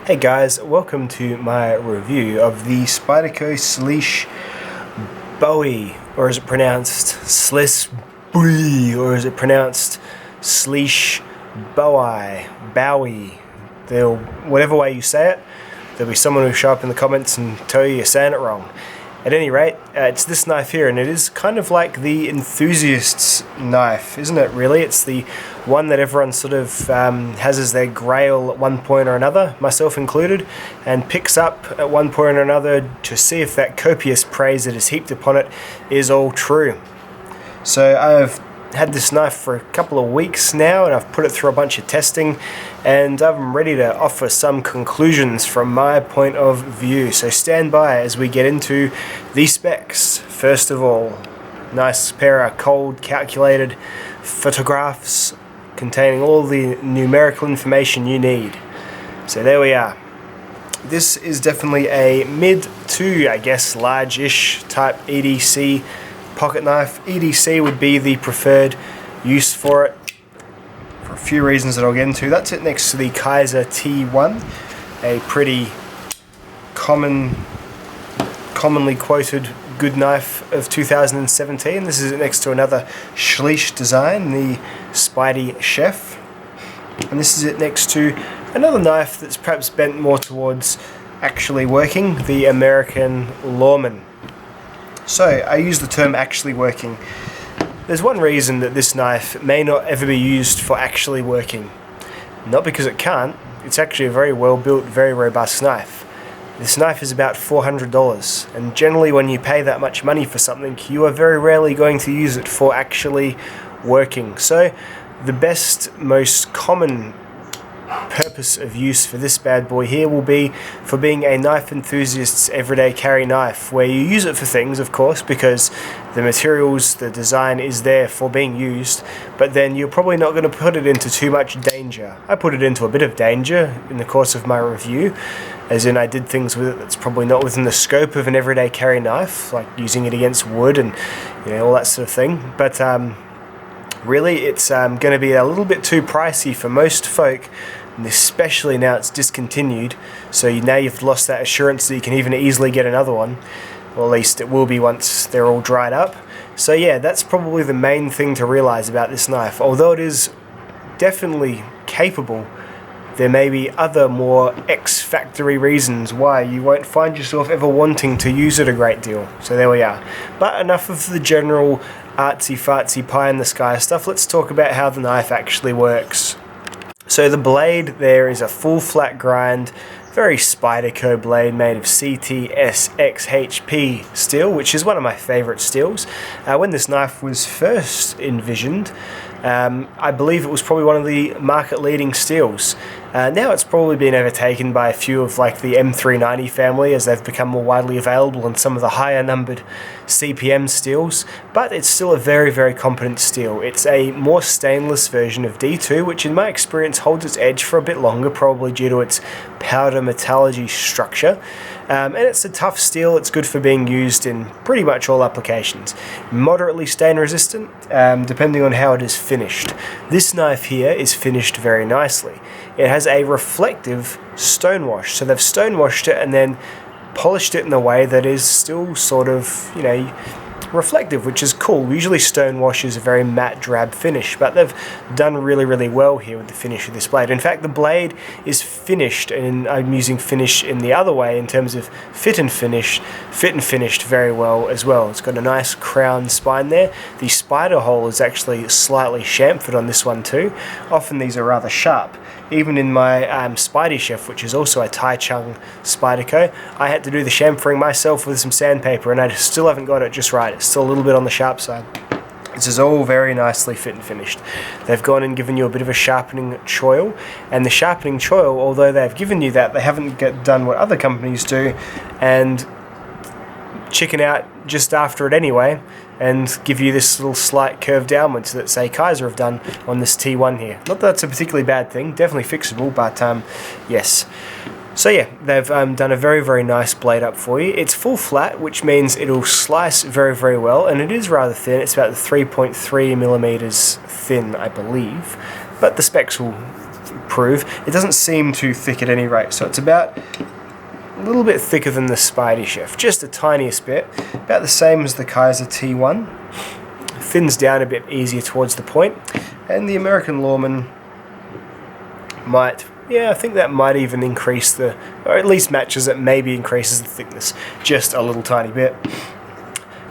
Hey guys, welcome to my review of the Spyderco Slysz Bowie, or is it pronounced Slysz Bowie, or is it pronounced Slysz Bowie, whatever way you say it, there'll be someone who'll show up in the comments and tell you you're saying it wrong. At any rate, it's this knife here, and it is kind of like the enthusiast's knife, isn't it really? It's the one that everyone sort of has as their grail at one point or another, myself included, and picks up at one point or another to see if that copious praise that is heaped upon it is all true. So I've had this knife for a couple of weeks now, and I've put it through a bunch of testing, and I'm ready to offer some conclusions from my point of view. So stand by as we get into the specs. First of all, nice pair of cold calculated photographs containing all the numerical information you need. So there we are. This is definitely a mid to, I guess, large-ish type EDC pocket knife. EDC would be the preferred use for it for a few reasons that I'll get into. That's it next to the Kaiser T1, a pretty commonly quoted good knife of 2017. This is next to another Slysz design, the Spidey Chef, and this is it next to another knife that's perhaps bent more towards actually working, the American Lawman. So, I use the term actually working. There's one reason that this knife may not ever be used for actually working. Not because it can't, it's actually a very well built, very robust knife. This knife is about $400, and generally when you pay that much money for something, you are very rarely going to use it for actually working. So, the best, most common purpose of use for this bad boy here will be for being a knife enthusiast's everyday carry knife, where you use it for things, of course, because the materials, the design is there for being used, but then you're probably not going to put it into too much danger. I put it into a bit of danger in the course of my review, as in I did things with it that's probably not within the scope of an everyday carry knife, like using it against wood and all that sort of thing, but really it's going to be a little bit too pricey for most folk, and especially now it's discontinued, so now you've lost that assurance that you can even easily get another one, or at least it will be once they're all dried up. So yeah, that's probably the main thing to realize about this knife. Although it is definitely capable, there may be other more X-factory reasons why you won't find yourself ever wanting to use it a great deal. So there we are. But enough of the general artsy-fartsy pie-in-the-sky stuff. Let's talk about how the knife actually works. So the blade there is a full flat grind, very Spyderco blade made of CTSXHP steel, which is one of my favourite steels. When this knife was first envisioned, I believe it was probably one of the market-leading steels. Now it's probably been overtaken by a few of like the M390 family, as they've become more widely available in some of the higher numbered CPM steels, but it's still a very, very competent steel. It's a more stainless version of D2, which in my experience holds its edge for a bit longer, probably due to its powder metallurgy structure. And it's a tough steel. It's good for being used in pretty much all applications. Moderately stain resistant, depending on how it is finished. This knife here is finished very nicely. It has a reflective stonewash, so they've stonewashed it and then polished it in a way that is still sort of, reflective, which is cool. Usually stonewash is a very matte drab finish, but they've done really, really well here with the finish of this blade. In fact, the blade is finished, and I'm using finish in the other way in terms of fit and finished very well as well. It's got a nice crown spine there. The spider hole is actually slightly chamfered on this one too. Often these are rather sharp. Even in my Spidey Chef, which is also a Tai Chung Spyderco, I had to do the chamfering myself with some sandpaper, and I still haven't got it just right. It's still a little bit on the sharp side. This is all very nicely fit and finished. They've gone and given you a bit of a sharpening choil, and the sharpening choil, although they've given you that, they haven't done what other companies do and chicken out just after it anyway, and give you this little slight curve downwards that, say, Kaiser have done on this T1 here. Not that that's a particularly bad thing, definitely fixable, but yes. So yeah, they've done a very, very nice blade up for you. It's full flat, which means it'll slice very, very well, and it is rather thin. It's about 3.3 millimeters thin, I believe, but the specs will prove. It doesn't seem too thick at any rate, so it's about a little bit thicker than the Spidey Chef, just the tiniest bit, about the same as the Kaiser T1. Thins down a bit easier towards the point, and the American Lawman might, yeah, I think that might even increase the, or at least matches it, maybe increases the thickness just a little tiny bit.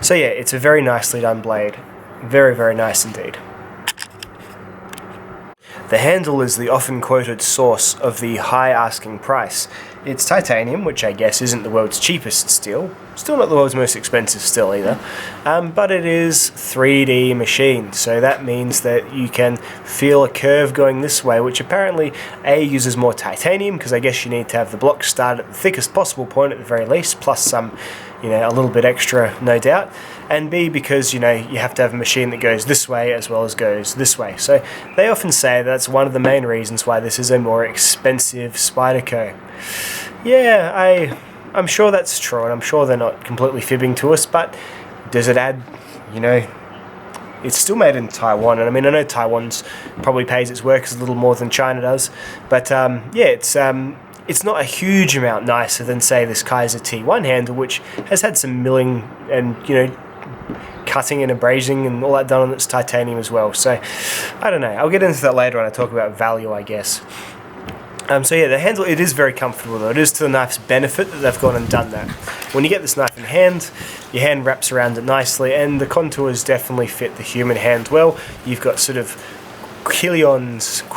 So yeah, it's a very nicely done blade, very, very nice indeed. The handle is the often quoted source of the high asking price. It's titanium, which I guess isn't the world's cheapest steel. Still not the world's most expensive steel either. But it is 3D machined, so that means that you can feel a curve going this way, which apparently A, uses more titanium, because I guess you need to have the block start at the thickest possible point at the very least, plus some, you know, a little bit extra, no doubt. And B, because, you know, you have to have a machine that goes this way as well as goes this way. So they often say that's one of the main reasons why this is a more expensive Spyderco. Yeah, I'm sure that's true, and I'm sure they're not completely fibbing to us, but does it add, you know, it's still made in Taiwan, and I mean, I know Taiwan's probably pays its workers a little more than China does, but yeah, it's not a huge amount nicer than, say, this Kaiser T1 handle, which has had some milling and, you know, cutting and abrasing and all that done on its titanium as well. So I don't know, I'll get into that later when I talk about value, I guess. So yeah, the handle, it is very comfortable though. It is to the knife's benefit that they've gone and done that. When you get this knife in hand, your hand wraps around it nicely, and the contours definitely fit the human hand well. You've got sort of quillions,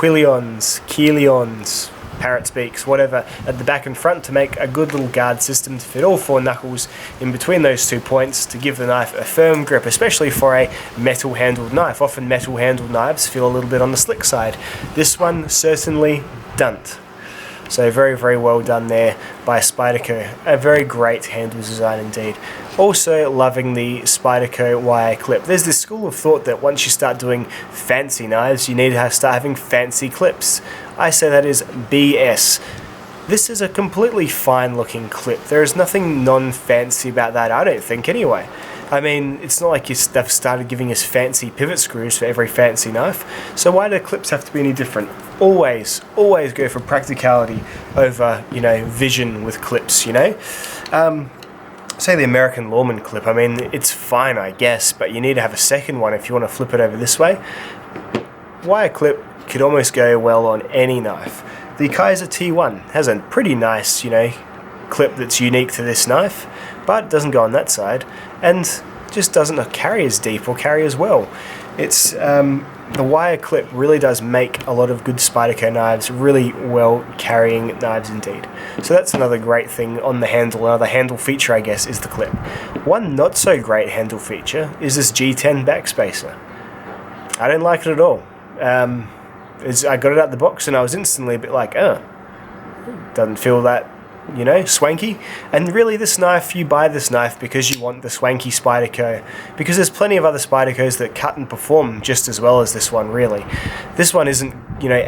parrot's beaks, whatever, at the back and front to make a good little guard system to fit all four knuckles in between those 2 points to give the knife a firm grip, especially for a metal-handled knife. Often metal-handled knives feel a little bit on the slick side. This one certainly don't. So very, very well done there by Spyderco. A very great handle design indeed. Also loving the Spyderco wire clip. There's this school of thought that once you start doing fancy knives, you need to start having fancy clips. I say that is BS. This is a completely fine looking clip. There is nothing non-fancy about that, I don't think, anyway. I mean, it's not like they've started giving us fancy pivot screws for every fancy knife, so why do clips have to be any different? Always go for practicality over, you know, vision with clips, you know? Say the American Lawman clip, I mean, it's fine, I guess, but you need to have a second one if you want to flip it over this way. Wire clip could almost go well on any knife. The Kaiser T1 has a pretty nice, you know, clip that's unique to this knife, but it doesn't go on that side, and just doesn't carry as deep or carry as well. It's the wire clip really does make a lot of good Spyderco knives really well carrying knives indeed. So that's another great thing on the handle. Another handle feature, I guess, is the clip. One not so great handle feature is this G10 backspacer. I don't like it at all. I got it out the box and I was instantly a bit like, doesn't feel that, you know, swanky. And really, this knife, you buy this knife because you want the swanky Spyderco, because there's plenty of other Spydercos that cut and perform just as well as this one, really. This one isn't, you know,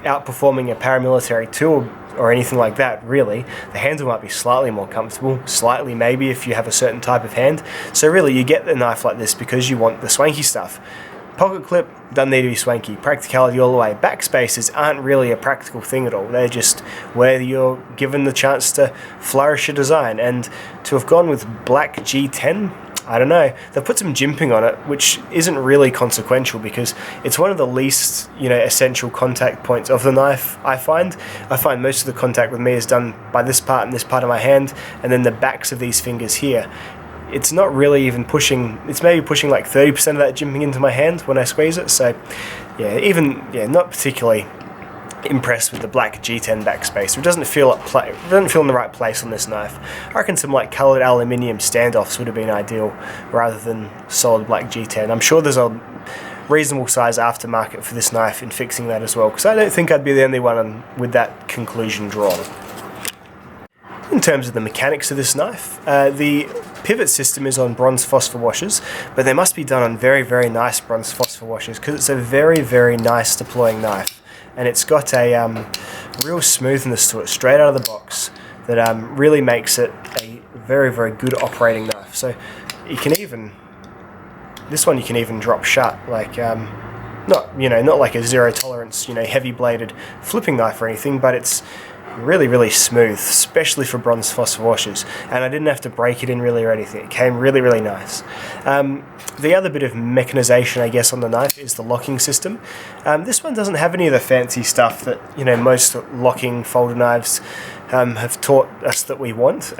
outperforming a paramilitary tool or anything like that, really. The handle might be slightly more comfortable, slightly maybe if you have a certain type of hand. So really, you get the knife like this because you want the swanky stuff. Pocket clip doesn't need to be swanky. Practicality all the way. Backspacers aren't really a practical thing at all. They're just where you're given the chance to flourish a design. And to have gone with black G10, I don't know. They've put some jimping on it, which isn't really consequential because it's one of the least, you know, essential contact points of the knife, I find. I find most of the contact with me is done by this part and this part of my hand, and then the backs of these fingers here. It's not really even pushing, it's maybe pushing like 30% of that jimping into my hand when I squeeze it, so yeah, not particularly impressed with the black G10 backspacer. It doesn't feel in the right place on this knife. I reckon some like coloured aluminium standoffs would have been ideal rather than solid black G10. I'm sure there's a reasonable size aftermarket for this knife in fixing that as well, because I don't think I'd be the only one with that conclusion drawn. In terms of the mechanics of this knife, the pivot system is on bronze phosphor washers, but they must be done on very, very nice bronze phosphor washers because it's a very, very nice deploying knife. And it's got a real smoothness to it straight out of the box that really makes it a very, very good operating knife. So you can even, this one you can even drop shut, like not like a zero tolerance, heavy bladed flipping knife or anything, but it's really, really smooth, especially for bronze phosphor washers, and I didn't have to break it in really or anything. It came really, really nice. The other bit of mechanization, I guess, on the knife is the locking system. This one doesn't have any of the fancy stuff that most locking folder knives have taught us that we want.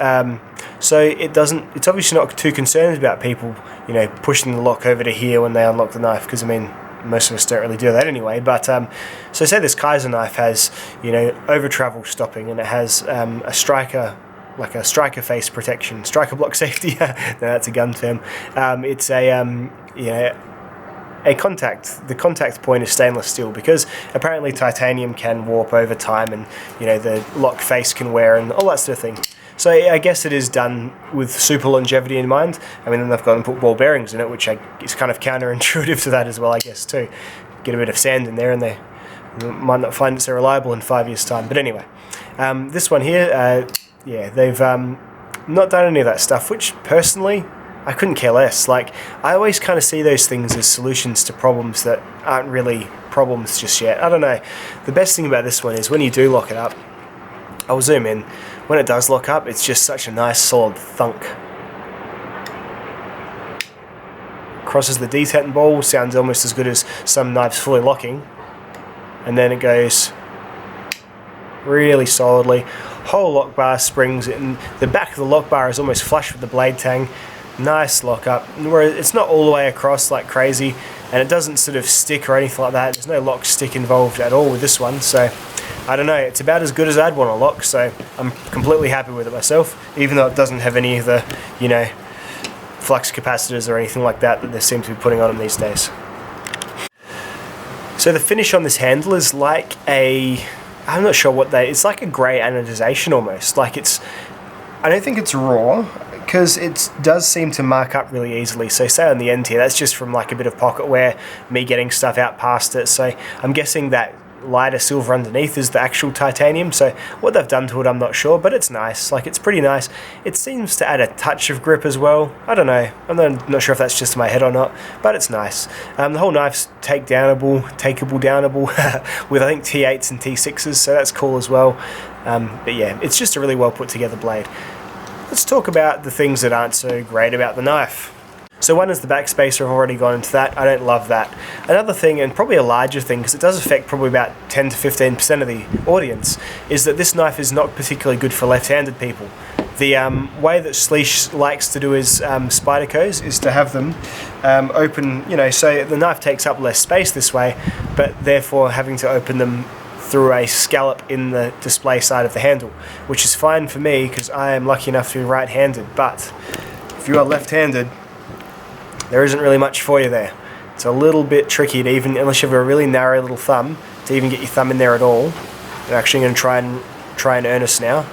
So it's obviously not too concerned about people pushing the lock over to here when they unlock the knife, because most of us don't really do that anyway. But so say this Kaiser knife has over travel stopping, and it has a striker, like a striker face protection, striker block safety. No, that's a gun term. It's a contact. The contact point is stainless steel, because apparently titanium can warp over time, and the lock face can wear and all that sort of thing. So I guess it is done with super longevity in mind. Then they've gone and put ball bearings in it, which is kind of counterintuitive to that as well, I guess, too. Get a bit of sand in there and they might not find it so reliable in 5 years' time. But anyway, this one here, they've not done any of that stuff, which personally, I couldn't care less. Like, I always kind of see those things as solutions to problems that aren't really problems just yet. I don't know. The best thing about this one is when you do lock it up, I'll zoom in. When it does lock up, it's just such a nice solid thunk. Crosses the detent ball, sounds almost as good as some knives fully locking. And then it goes really solidly. Whole lock bar springs, and the back of the lock bar is almost flush with the blade tang. Nice lock up, where it's not all the way across like crazy, and it doesn't sort of stick or anything like that. There's no lock stick involved at all with this one, so I don't know, it's about as good as I'd want to lock, so I'm completely happy with it myself, even though it doesn't have any of the, flux capacitors or anything like that they seem to be putting on them these days. So the finish on this handle is like I'm not sure it's like a grey anodization almost. Like I don't think it's raw, because it does seem to mark up really easily. So say on the end here, that's just from like a bit of pocket wear, me getting stuff out past it. So I'm guessing that lighter silver underneath is the actual titanium. So what they've done to it, I'm not sure, but it's nice. Like, it's pretty nice. It seems to add a touch of grip as well. I don't know. I'm not sure if that's just in my head or not, but it's nice. The whole knife's takeable downable with I think T8s and T6s, so that's cool as well. But yeah, it's just a really well put together blade. Let's talk about the things that aren't so great about the knife. So one is the backspacer. I've already gone into that. I don't love that. Another thing, and probably a larger thing, because it does affect probably about 10 to 15% of the audience, is that this knife is not particularly good for left-handed people. The way that Slysz likes to do his Spydercos is to have them open, so the knife takes up less space this way, but therefore having to open them through a scallop in the display side of the handle, which is fine for me because I am lucky enough to be right-handed. But if you are left-handed, there isn't really much for you there. It's a little bit tricky to even, unless you have a really narrow little thumb, to even get your thumb in there at all. I'm actually going to try and earnest now.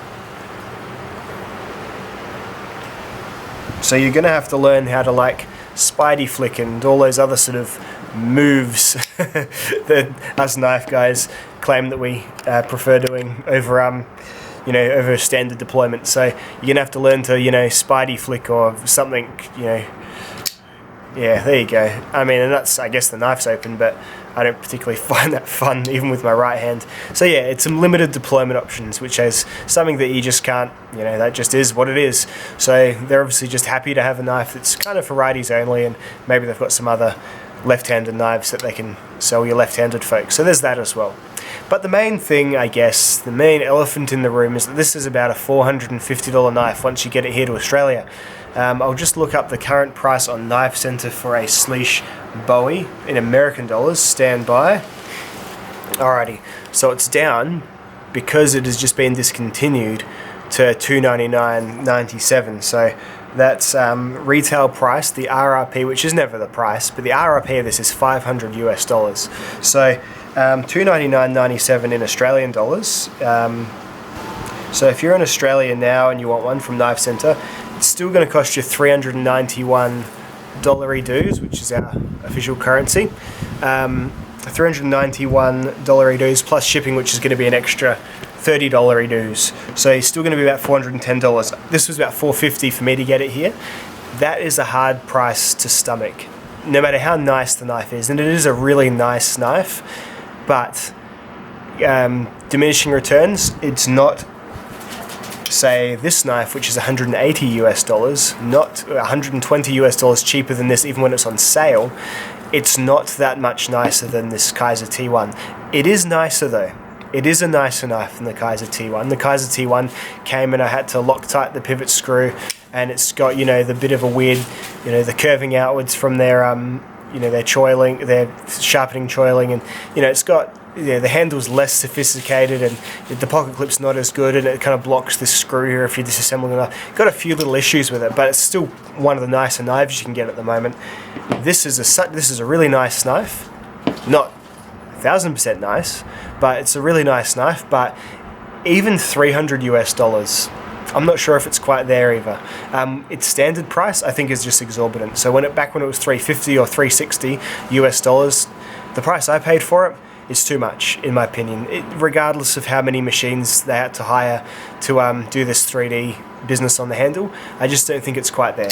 So you're going to have to learn how to like Spidey flick and all those other sort of moves that us knife guys claim that we prefer doing over over standard deployment. So you're gonna have to learn to Spidey flick or something. Yeah, there you go. And that's, I guess the knife's open, but I don't particularly find that fun even with my right hand. So yeah, it's some limited deployment options, which is something that you just can't, that just is what it is. So they're obviously just happy to have a knife that's kind of for righties only, and maybe they've got some other left-handed knives that they can sell your left-handed folks. So there's that as well. But the main thing, I guess, the main elephant in the room is that this is about a $450 knife once you get it here to Australia. I'll just look up the current price on Knife Center for a Slysz Bowie in American dollars. Stand by. Alrighty, so it's down because it has just been discontinued to $299.97. So that's retail price. The RRP, which is never the price, but the RRP of this is $500 US. So $299.97 in Australian dollars. So if you're in Australia now and you want one from Knife Center, it's still going to cost you $391 dues, which is our official currency. $391 dues plus shipping, which is going to be an extra $30 dues. So you're still going to be about $410. This was about $450 for me to get it here. That is a hard price to stomach. no matter how nice the knife is, and it is a really nice knife, but diminishing returns, it's not, say, this knife, which is $180 US, not $120 US cheaper than this, even when it's on sale. It's not that much nicer than this Kaiser T1. It is nicer though. It is a nicer knife than the Kaiser T1. The Kaiser T1 came and I had to Loctite the pivot screw, and it's got, you know, the bit of a weird, you know, the curving outwards from their, you know, their choiling, their sharpening choiling, and, you know, it's got, yeah, the handle's less sophisticated, and the pocket clip's not as good, and it kind of blocks the screw here if you're disassembling it. Got a few little issues with it, but it's still one of the nicer knives you can get at the moment. This is a really nice knife, not 1000% nice, but it's a really nice knife. But even $300 US, I'm not sure if it's quite there either. Its standard price, I think, is just exorbitant. So back when it was $350 or $360 US, the price I paid for it is too much, in my opinion. Regardless of how many machines they had to hire to do this 3D business on the handle, I just don't think it's quite there.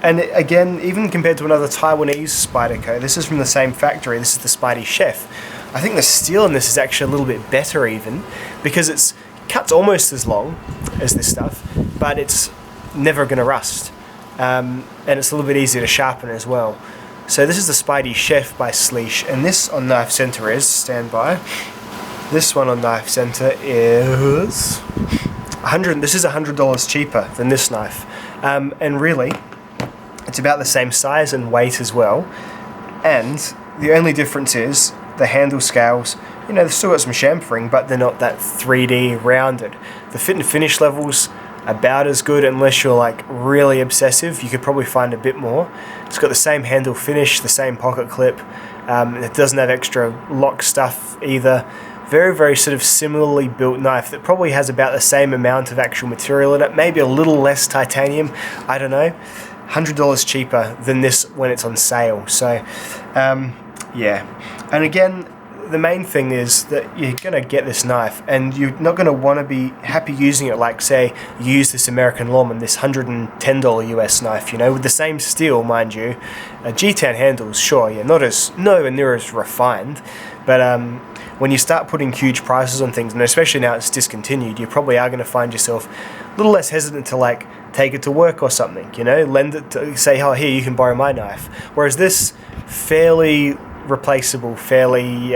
And again, even compared to another Taiwanese Spyderco, this is from the same factory. This is the Spidey Chef. I think the steel in this is actually a little bit better even, because it's cuts almost as long as this stuff, but it's never going to rust. And it's a little bit easier to sharpen as well. So this is the Spidey Chef by Slysz, and this on Knife Center is, stand by, this one on Knife Center is this is $100 cheaper than this knife. And really, it's about the same size and weight as well. And the only difference is the handle scales, you know, they've still got some chamfering, but they're not that 3D rounded. The fit and finish levels about as good, unless you're like really obsessive. You could probably find a bit more. It's got the same handle finish, the same pocket clip. It doesn't have extra lock stuff either. Very, very sort of similarly built knife that probably has about the same amount of actual material in it, maybe a little less titanium, I don't know. $100 cheaper than this when it's on sale. So yeah, and again, the main thing is that you're going to get this knife and you're not going to want to be happy using it like, say, you use this American Lawman, this $110 US knife, you know, with the same steel, mind you. G10 handles, sure, yeah, nowhere near as refined, but when you start putting huge prices on things, and especially now it's discontinued, you probably are going to find yourself a little less hesitant to, like, take it to work or something, you know, lend it to, say, oh, here, you can borrow my knife. Whereas this, fairly replaceable, fairly, you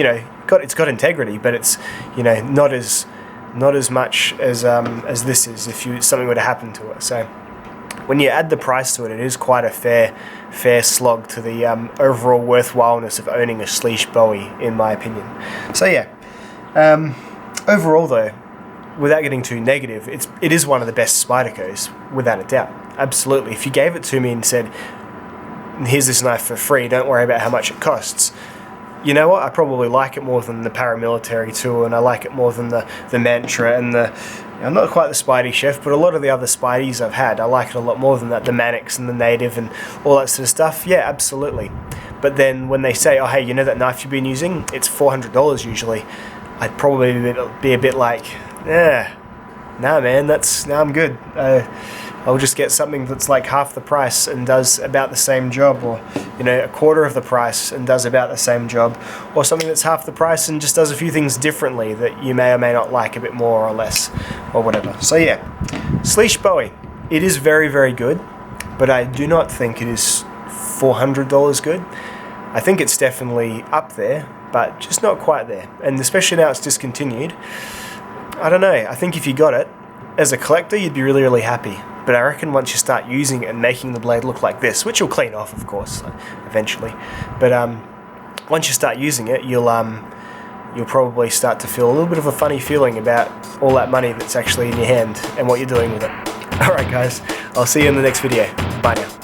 know, it's got integrity, but it's, you know, not as much as this is if something were to happen to it. So when you add the price to it, it is quite a fair slog to the overall worthwhileness of owning a Slysz Bowie, in my opinion. So yeah, overall though, without getting too negative, it is one of the best Spydercos, without a doubt. Absolutely. If you gave it to me and said, here's this knife for free, don't worry about how much it costs, you know what, I probably like it more than the paramilitary tool, and I like it more than the Mantra and I'm not quite the Spidey Chef, but a lot of the other Spideys I've had, I like it a lot more than that, the Mannix and the Native and all that sort of stuff. Yeah, absolutely. But then when they say, oh hey, you know that knife you've been using, it's $400 usually, I'd probably be a bit like, yeah, nah man, I'm good. I'll just get something that's like half the price and does about the same job, or, you know, a quarter of the price and does about the same job, or something that's half the price and just does a few things differently that you may or may not like a bit more or less, or whatever. So yeah, Slysz Bowie, it is very, very good, but I do not think it is $400 good. I think it's definitely up there, but just not quite there, and especially now it's discontinued. I don't know, I think if you got it, as a collector, you'd be really, really happy. But I reckon once you start using it and making the blade look like this, which you'll clean off, of course, eventually, but once you start using it, you'll probably start to feel a little bit of a funny feeling about all that money that's actually in your hand and what you're doing with it. Alright guys, I'll see you in the next video. Bye now.